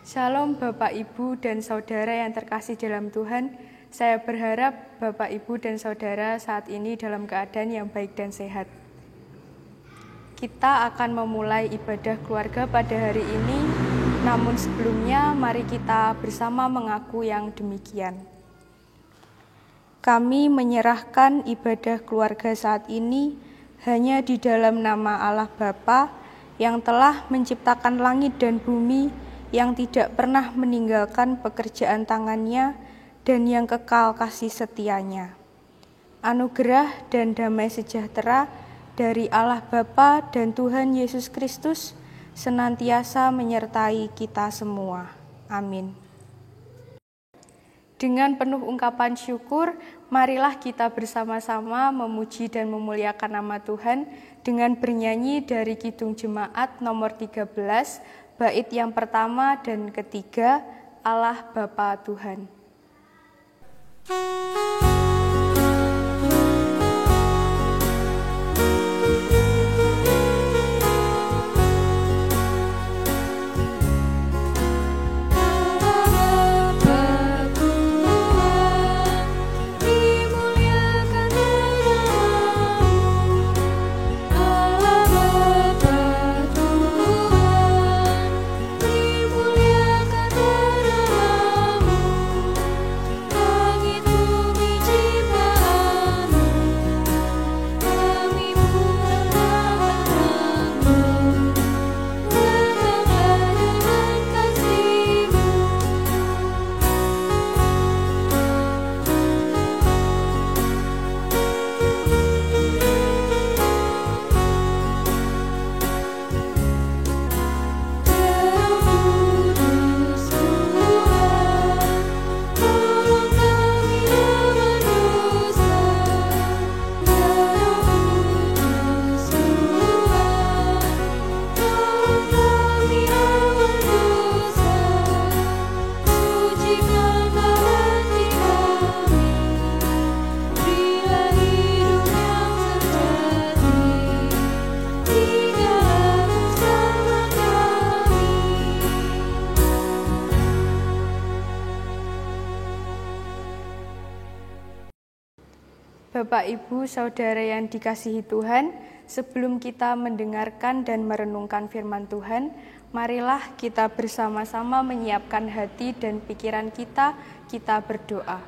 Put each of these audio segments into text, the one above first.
Shalom Bapak, Ibu, dan Saudara yang terkasih dalam Tuhan. Saya berharap Bapak, Ibu, dan Saudara saat ini dalam keadaan yang baik dan sehat. Kita akan memulai ibadah keluarga pada hari ini, namun sebelumnya mari kita bersama mengaku yang demikian. Kami menyerahkan ibadah keluarga saat ini hanya di dalam nama Allah Bapa yang telah menciptakan langit dan bumi, yang tidak pernah meninggalkan pekerjaan tangannya dan yang kekal kasih setianya. Anugerah dan damai sejahtera dari Allah Bapa dan Tuhan Yesus Kristus senantiasa menyertai kita semua. Amin. Dengan penuh ungkapan syukur, marilah kita bersama-sama memuji dan memuliakan nama Tuhan dengan bernyanyi dari Kidung Jemaat nomor 13, bait yang pertama dan ketiga, Allah Bapa Tuhan. Bapak, Ibu, Saudara yang dikasihi Tuhan, sebelum kita mendengarkan dan merenungkan firman Tuhan, marilah kita bersama-sama menyiapkan hati dan pikiran kita berdoa.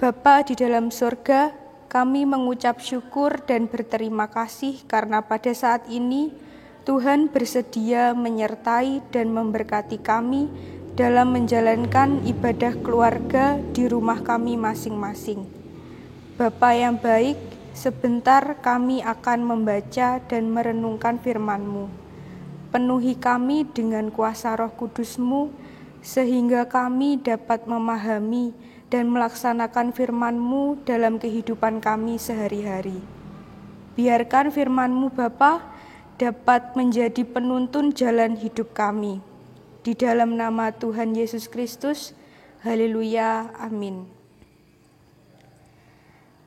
Bapa di dalam surga, kami mengucap syukur dan berterima kasih karena pada saat ini Tuhan bersedia menyertai dan memberkati kami dalam menjalankan ibadah keluarga di rumah kami masing-masing. Bapa yang baik, sebentar kami akan membaca dan merenungkan firman-Mu. Penuhi kami dengan kuasa Roh Kudus-Mu, sehingga kami dapat memahami dan melaksanakan firman-Mu dalam kehidupan kami sehari-hari. Biarkan firman-Mu Bapa dapat menjadi penuntun jalan hidup kami. Di dalam nama Tuhan Yesus Kristus, haleluya, amin.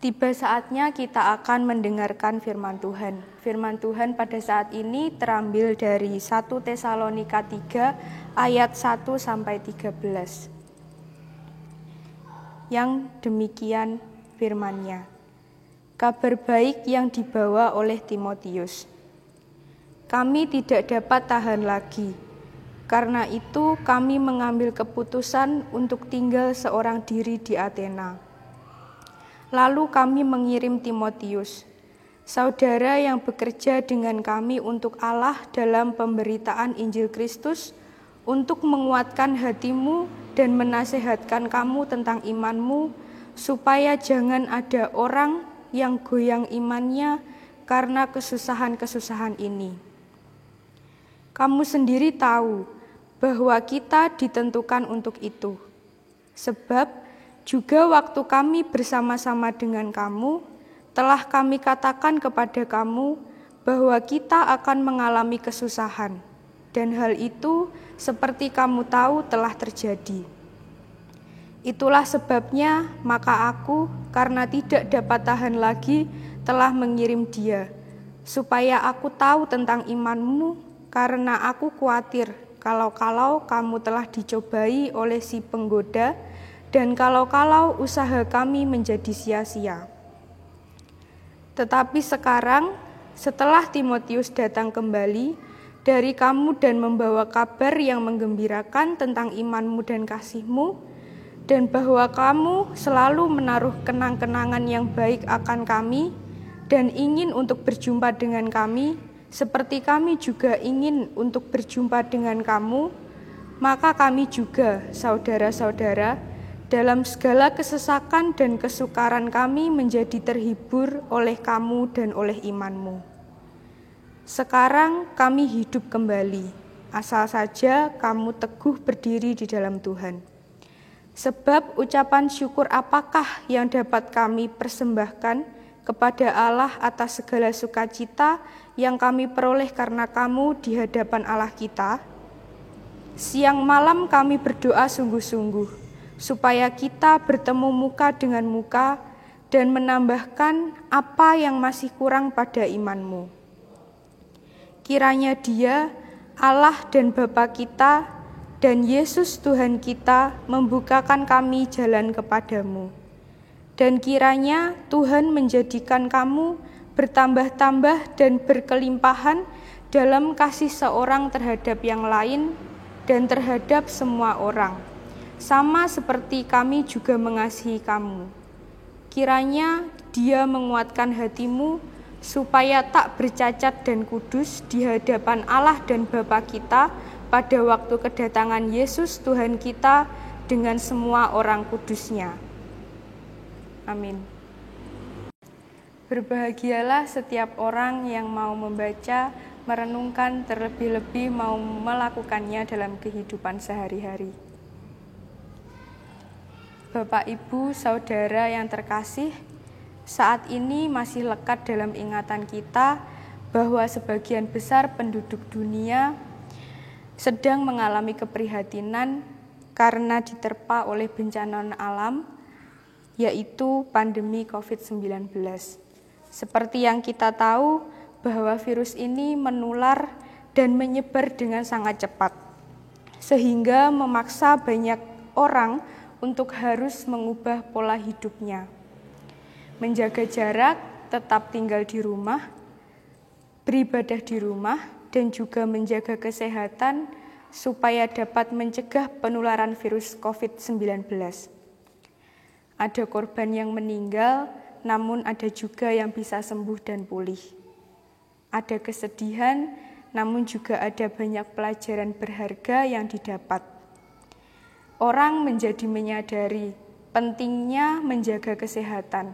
Tiba saatnya kita akan mendengarkan firman Tuhan. Firman Tuhan pada saat ini terambil dari 1 Tesalonika 3 ayat 1 sampai 13. Yang demikian firman-Nya. Kabar baik yang dibawa oleh Timotius. Kami tidak dapat tahan lagi. Karena itu kami mengambil keputusan untuk tinggal seorang diri di Athena. Lalu kami mengirim Timotius, saudara yang bekerja dengan kami untuk Allah dalam pemberitaan Injil Kristus, untuk menguatkan hatimu dan menasehatkan kamu tentang imanmu, supaya jangan ada orang yang goyang imannya karena kesusahan-kesusahan ini. Kamu sendiri tahu bahwa kita ditentukan untuk itu. Sebab juga waktu kami bersama-sama dengan kamu, telah kami katakan kepada kamu bahwa kita akan mengalami kesusahan. dan hal itu seperti kamu tahu telah terjadi. Itulah sebabnya maka aku, karena tidak dapat tahan lagi, telah mengirim dia, supaya aku tahu tentang imanmu, karena aku khawatir kalau-kalau kamu telah dicobai oleh si penggoda, dan kalau-kalau usaha kami menjadi sia-sia. Tetapi sekarang, setelah Timotius datang kembali dari kamu dan membawa kabar yang menggembirakan tentang imanmu dan kasihmu, dan bahwa kamu selalu menaruh kenang-kenangan yang baik akan kami dan ingin untuk berjumpa dengan kami, seperti kami juga ingin untuk berjumpa dengan kamu, maka kami juga, saudara-saudara, dalam segala kesesakan dan kesukaran kami menjadi terhibur oleh kamu dan oleh imanmu. Sekarang kami hidup kembali, asal saja kamu teguh berdiri di dalam Tuhan. Sebab ucapan syukur apakah yang dapat kami persembahkan kepada Allah atas segala sukacita yang kami peroleh karena kamu di hadapan Allah kita? Siang malam kami berdoa sungguh-sungguh, supaya kita bertemu muka dengan muka dan menambahkan apa yang masih kurang pada imanmu. Kiranya Dia, Allah dan Bapa kita, dan Yesus Tuhan kita membukakan kami jalan kepadamu. Dan kiranya Tuhan menjadikan kamu bertambah-tambah dan berkelimpahan dalam kasih seorang terhadap yang lain dan terhadap semua orang, sama seperti kami juga mengasihi kamu. Kiranya Dia menguatkan hatimu supaya tak bercacat dan kudus di hadapan Allah dan Bapa kita pada waktu kedatangan Yesus Tuhan kita dengan semua orang kudusnya. Amin. Berbahagialah setiap orang yang mau membaca, merenungkan, terlebih-lebih mau melakukannya dalam kehidupan sehari-hari. Bapak, Ibu, Saudara yang terkasih, saat ini masih lekat dalam ingatan kita bahwa sebagian besar penduduk dunia sedang mengalami keprihatinan karena diterpa oleh bencana alam, yaitu pandemi COVID-19. Seperti yang kita tahu bahwa virus ini menular dan menyebar dengan sangat cepat, sehingga memaksa banyak orang untuk harus mengubah pola hidupnya. Menjaga jarak, tetap tinggal di rumah, beribadah di rumah, dan juga menjaga kesehatan supaya dapat mencegah penularan virus COVID-19. Ada korban yang meninggal, namun ada juga yang bisa sembuh dan pulih. Ada kesedihan, namun juga ada banyak pelajaran berharga yang didapat. Orang menjadi menyadari pentingnya menjaga kesehatan.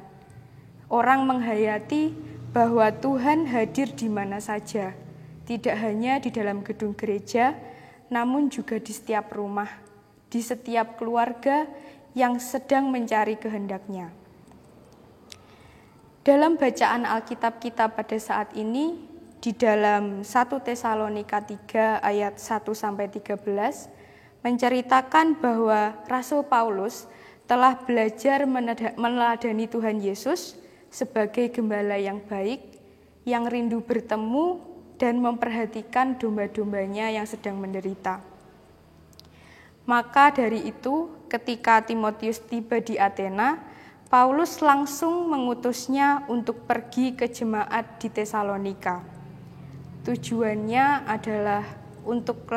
Orang menghayati bahwa Tuhan hadir di mana saja, tidak hanya di dalam gedung gereja, namun juga di setiap rumah, di setiap keluarga yang sedang mencari kehendak-Nya. Dalam bacaan Alkitab kita pada saat ini, di dalam 1 Tesalonika 3 ayat 1-13, menceritakan bahwa Rasul Paulus telah belajar meneladani Tuhan Yesus sebagai gembala yang baik, yang rindu bertemu dan memperhatikan domba-dombanya yang sedang menderita. Maka dari itu, ketika Timotius tiba di Athena, Paulus langsung mengutusnya untuk pergi ke jemaat di Tesalonika. Tujuannya adalah untuk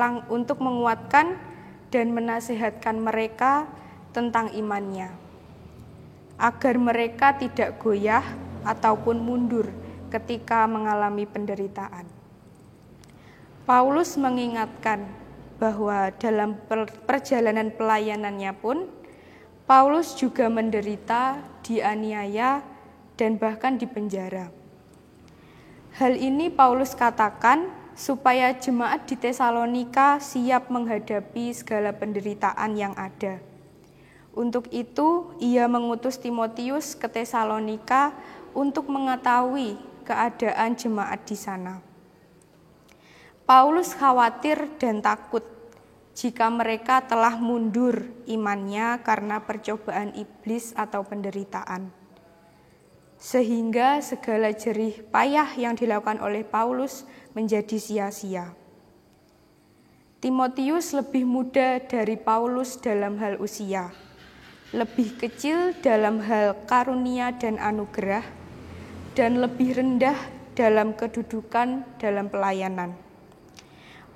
menguatkan dan menasihatkan mereka tentang imannya, agar mereka tidak goyah ataupun mundur ketika mengalami penderitaan. Paulus mengingatkan bahwa dalam perjalanan pelayanannya pun, Paulus juga menderita, dianiaya, dan bahkan dipenjara. Hal ini Paulus katakan supaya jemaat di Tesalonika siap menghadapi segala penderitaan yang ada. Untuk itu, ia mengutus Timotius ke Tesalonika untuk mengetahui keadaan jemaat di sana. Paulus khawatir dan takut jika mereka telah mundur imannya karena percobaan iblis atau penderitaan. Sehingga segala jerih payah yang dilakukan oleh Paulus menjadi sia-sia. Timotius lebih muda dari Paulus dalam hal usia, lebih kecil dalam hal karunia dan anugerah, dan lebih rendah dalam kedudukan dalam pelayanan.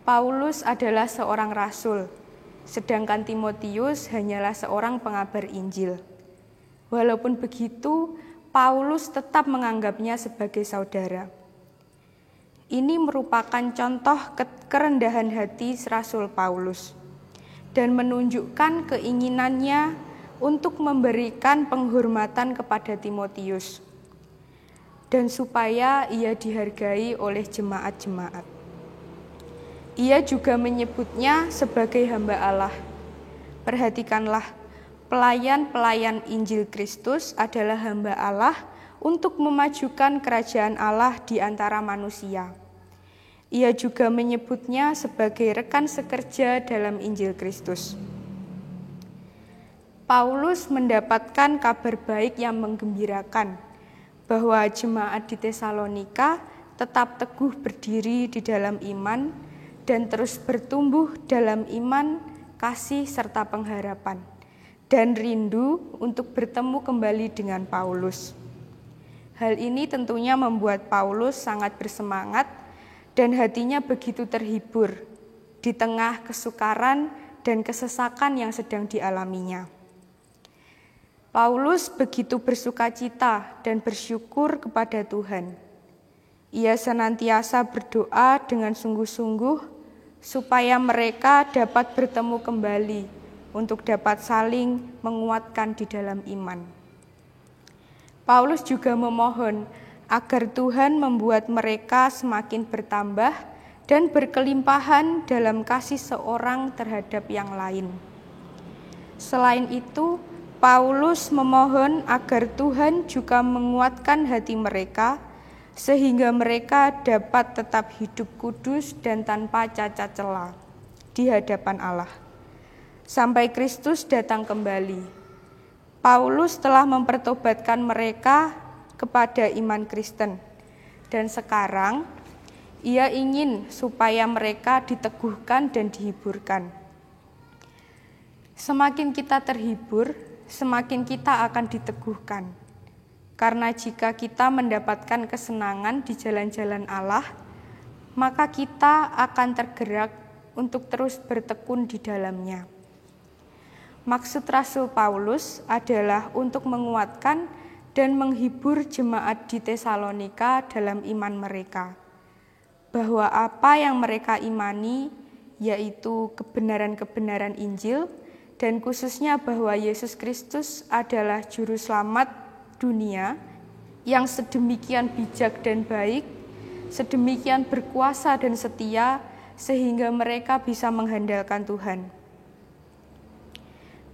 Paulus adalah seorang rasul, sedangkan Timotius hanyalah seorang pengabar Injil. Walaupun begitu, Paulus tetap menganggapnya sebagai saudara. Ini merupakan contoh kerendahan hati Rasul Paulus dan menunjukkan keinginannya untuk memberikan penghormatan kepada Timotius dan supaya ia dihargai oleh jemaat-jemaat. Ia juga menyebutnya sebagai hamba Allah. Perhatikanlah, pelayan-pelayan Injil Kristus adalah hamba Allah untuk memajukan kerajaan Allah di antara manusia. Ia juga menyebutnya sebagai rekan sekerja dalam Injil Kristus. Paulus mendapatkan kabar baik yang menggembirakan bahwa jemaat di Tesalonika tetap teguh berdiri di dalam iman dan terus bertumbuh dalam iman, kasih, serta pengharapan, dan rindu untuk bertemu kembali dengan Paulus. Hal ini tentunya membuat Paulus sangat bersemangat dan hatinya begitu terhibur di tengah kesukaran dan kesesakan yang sedang dialaminya. Paulus begitu bersukacita dan bersyukur kepada Tuhan. Ia senantiasa berdoa dengan sungguh-sungguh supaya mereka dapat bertemu kembali untuk dapat saling menguatkan di dalam iman. Paulus juga memohon agar Tuhan membuat mereka semakin bertambah dan berkelimpahan dalam kasih seorang terhadap yang lain. Selain itu, Paulus memohon agar Tuhan juga menguatkan hati mereka sehingga mereka dapat tetap hidup kudus dan tanpa cacat cela di hadapan Allah sampai Kristus datang kembali. Paulus telah mempertobatkan mereka kepada iman Kristen dan sekarang ia ingin supaya mereka diteguhkan dan dihiburkan. Semakin kita terhibur, semakin kita akan diteguhkan. Karena jika kita mendapatkan kesenangan di jalan-jalan Allah, maka kita akan tergerak untuk terus bertekun di dalamnya. Maksud Rasul Paulus adalah untuk menguatkan dan menghibur jemaat di Tesalonika dalam iman mereka, bahwa apa yang mereka imani, yaitu kebenaran-kebenaran Injil, dan khususnya bahwa Yesus Kristus adalah Juru Selamat dunia yang sedemikian bijak dan baik, sedemikian berkuasa dan setia, sehingga mereka bisa mengandalkan Tuhan.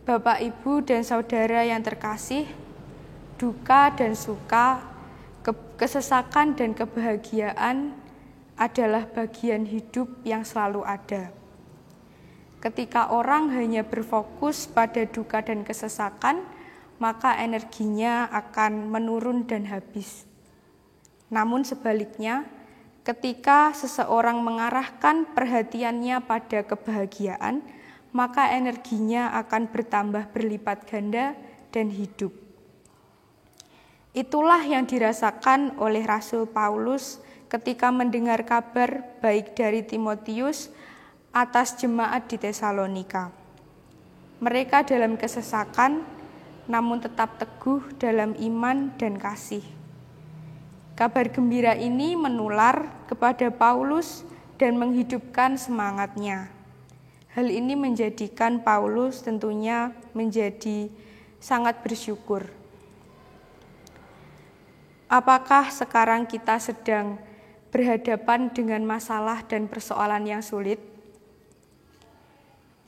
Bapak, Ibu, dan Saudara yang terkasih, duka dan suka, kesesakan dan kebahagiaan adalah bagian hidup yang selalu ada. Ketika orang hanya berfokus pada duka dan kesesakan, maka energinya akan menurun dan habis. Namun sebaliknya, ketika seseorang mengarahkan perhatiannya pada kebahagiaan, maka energinya akan bertambah berlipat ganda dan hidup. Itulah yang dirasakan oleh Rasul Paulus ketika mendengar kabar baik dari Timotius atas jemaat di Tesalonika. Mereka dalam kesesakan, namun tetap teguh dalam iman dan kasih. Kabar gembira ini menular kepada Paulus dan menghidupkan semangatnya. Hal ini menjadikan Paulus tentunya menjadi sangat bersyukur. Apakah sekarang kita sedang berhadapan dengan masalah dan persoalan yang sulit?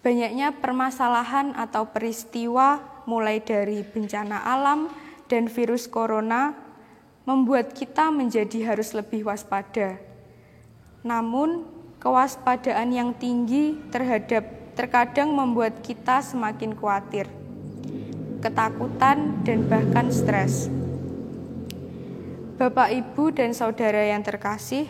Banyaknya permasalahan atau peristiwa mulai dari bencana alam dan virus corona membuat kita menjadi harus lebih waspada. Namun, Kewaspadaan yang tinggi terkadang membuat kita semakin khawatir, ketakutan, dan bahkan stres. Bapak, Ibu, dan saudara yang terkasih,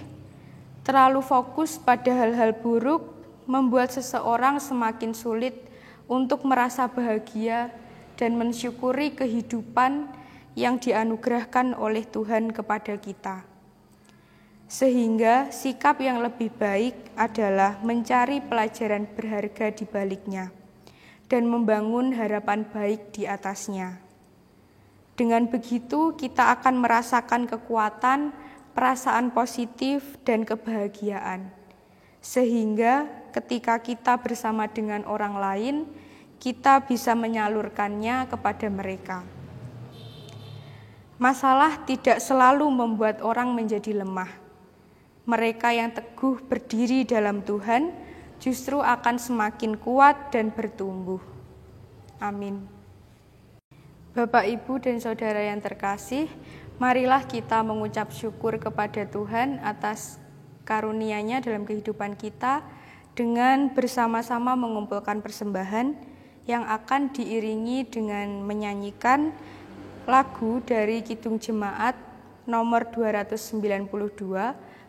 terlalu fokus pada hal-hal buruk membuat seseorang semakin sulit untuk merasa bahagia dan mensyukuri kehidupan yang dianugerahkan oleh Tuhan kepada kita. Sehingga sikap yang lebih baik adalah mencari pelajaran berharga di baliknya dan membangun harapan baik di atasnya. Dengan begitu, kita akan merasakan kekuatan, perasaan positif, dan kebahagiaan. Sehingga ketika kita bersama dengan orang lain, kita bisa menyalurkannya kepada mereka. Masalah tidak selalu membuat orang menjadi lemah. Mereka yang teguh berdiri dalam Tuhan justru akan semakin kuat dan bertumbuh. Amin. Bapak, Ibu, dan saudara yang terkasih, marilah kita mengucap syukur kepada Tuhan atas karunia-Nya dalam kehidupan kita dengan bersama-sama mengumpulkan persembahan yang akan diiringi dengan menyanyikan lagu dari Kidung Jemaat nomor 292,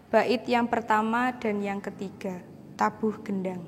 bait yang pertama dan yang ketiga, Tabuh Gendang.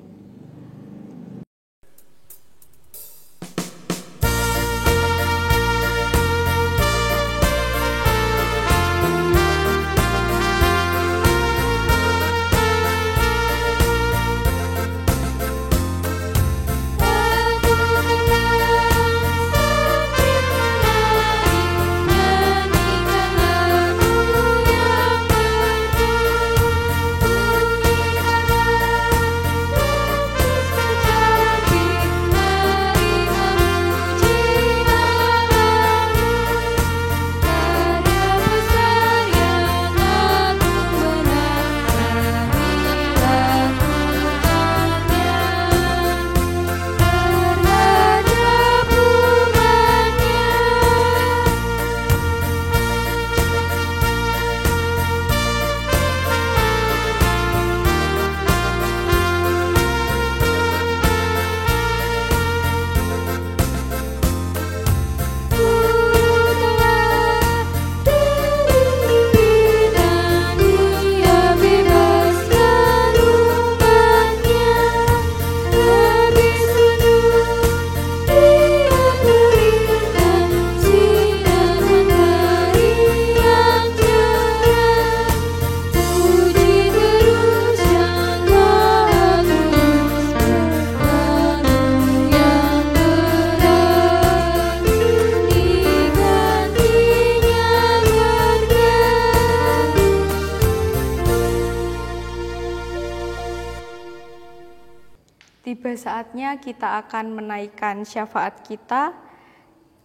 Tiba saatnya kita akan menaikkan syafaat kita.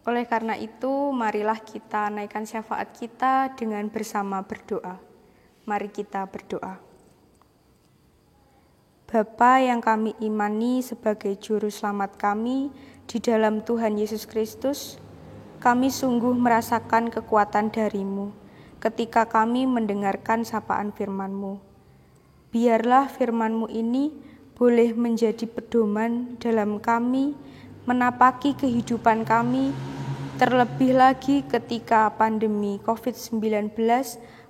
Oleh karena itu, marilah kita naikkan syafaat kita dengan bersama berdoa. Mari kita berdoa. Bapa yang kami imani sebagai juru selamat kami di dalam Tuhan Yesus Kristus, kami sungguh merasakan kekuatan dari-Mu ketika kami mendengarkan sapaan firman-Mu. Biarlah firman-Mu ini boleh menjadi pedoman dalam kami menapaki kehidupan kami, terlebih lagi ketika pandemi COVID-19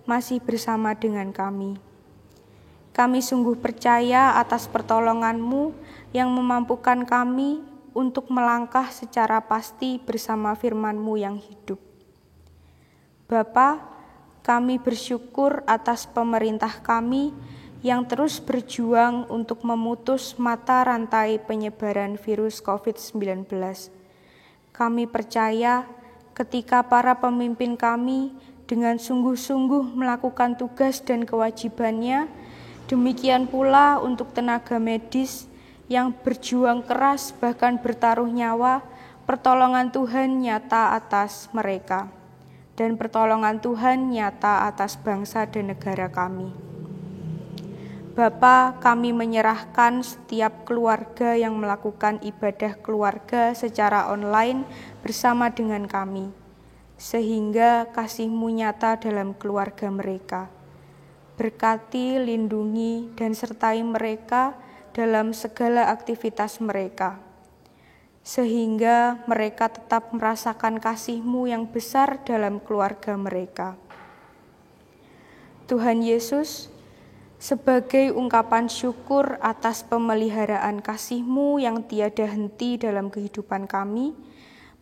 masih bersama dengan kami. Kami sungguh percaya atas pertolongan-Mu yang memampukan kami untuk melangkah secara pasti bersama firman-Mu yang hidup. Bapa, kami bersyukur atas pemerintah kami yang terus berjuang untuk memutus mata rantai penyebaran virus COVID-19. Kami percaya ketika para pemimpin kami dengan sungguh-sungguh melakukan tugas dan kewajibannya, demikian pula untuk tenaga medis yang berjuang keras bahkan bertaruh nyawa, pertolongan Tuhan nyata atas mereka, dan pertolongan Tuhan nyata atas bangsa dan negara kami. Bapa, kami menyerahkan setiap keluarga yang melakukan ibadah keluarga secara online bersama dengan kami, sehingga kasih-Mu nyata dalam keluarga mereka. Berkati, lindungi, dan sertai mereka dalam segala aktivitas mereka, sehingga mereka tetap merasakan kasih-Mu yang besar dalam keluarga mereka. Tuhan Yesus, sebagai ungkapan syukur atas pemeliharaan kasih-Mu yang tiada henti dalam kehidupan kami,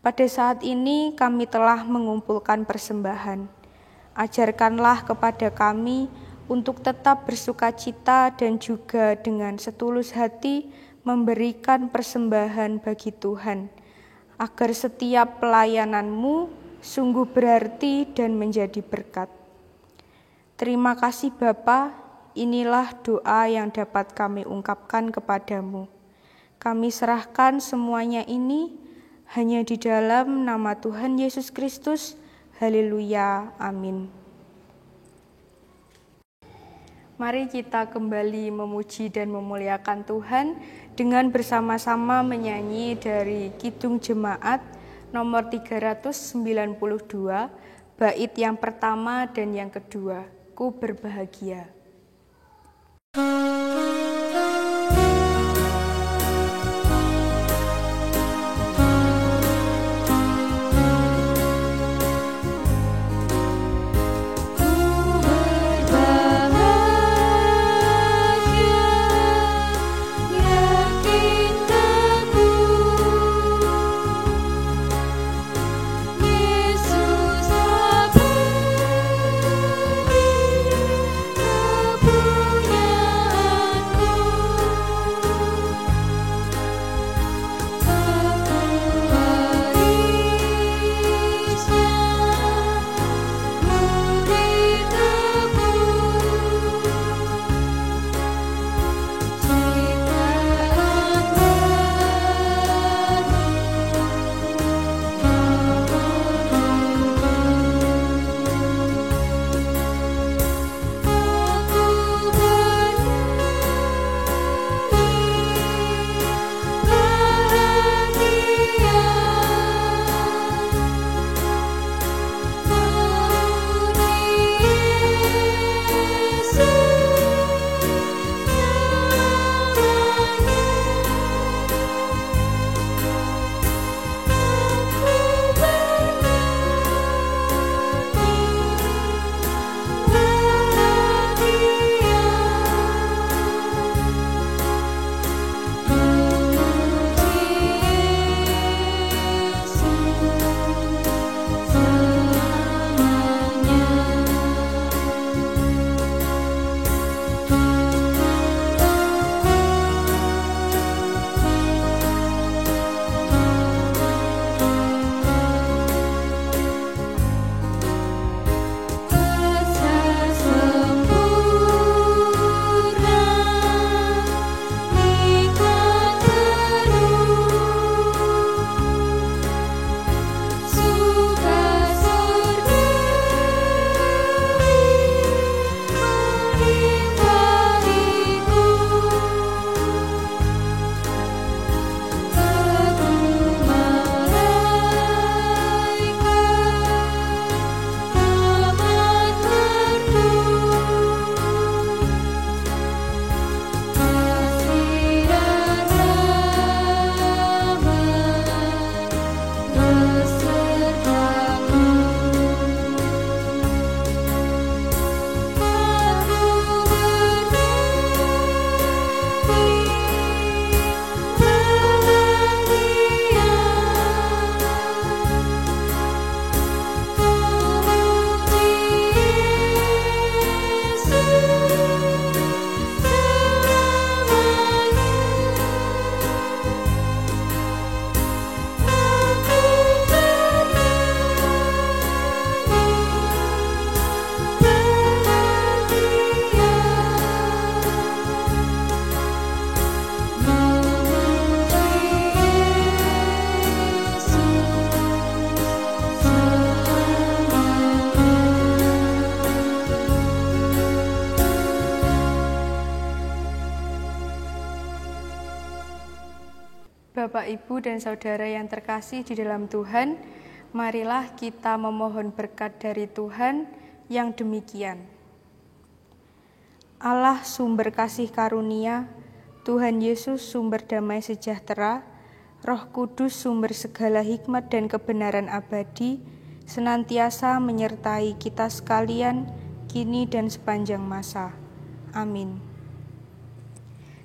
pada saat ini kami telah mengumpulkan persembahan. Ajarkanlah kepada kami untuk tetap bersukacita dan juga dengan setulus hati memberikan persembahan bagi Tuhan, agar setiap pelayanan-Mu sungguh berarti dan menjadi berkat. Terima kasih Bapa. Inilah doa yang dapat kami ungkapkan kepadamu. Kami serahkan semuanya ini hanya di dalam nama Tuhan Yesus Kristus. Haleluya. Amin. Mari kita kembali memuji dan memuliakan Tuhan dengan bersama-sama menyanyi dari Kidung Jemaat nomor 392, bait yang pertama dan yang kedua, Ku berbahagia. Bapak, Ibu, dan Saudara yang terkasih di dalam Tuhan, marilah kita memohon berkat dari Tuhan yang demikian. Allah sumber kasih karunia, Tuhan Yesus sumber damai sejahtera, Roh Kudus sumber segala hikmat dan kebenaran abadi, senantiasa menyertai kita sekalian, kini dan sepanjang masa. Amin.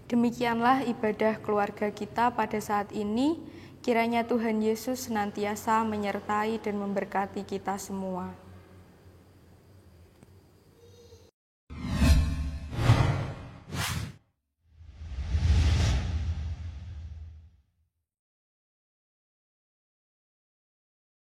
Demikianlah ibadah keluarga kita pada saat ini. Kiranya Tuhan Yesus senantiasa menyertai dan memberkati kita semua.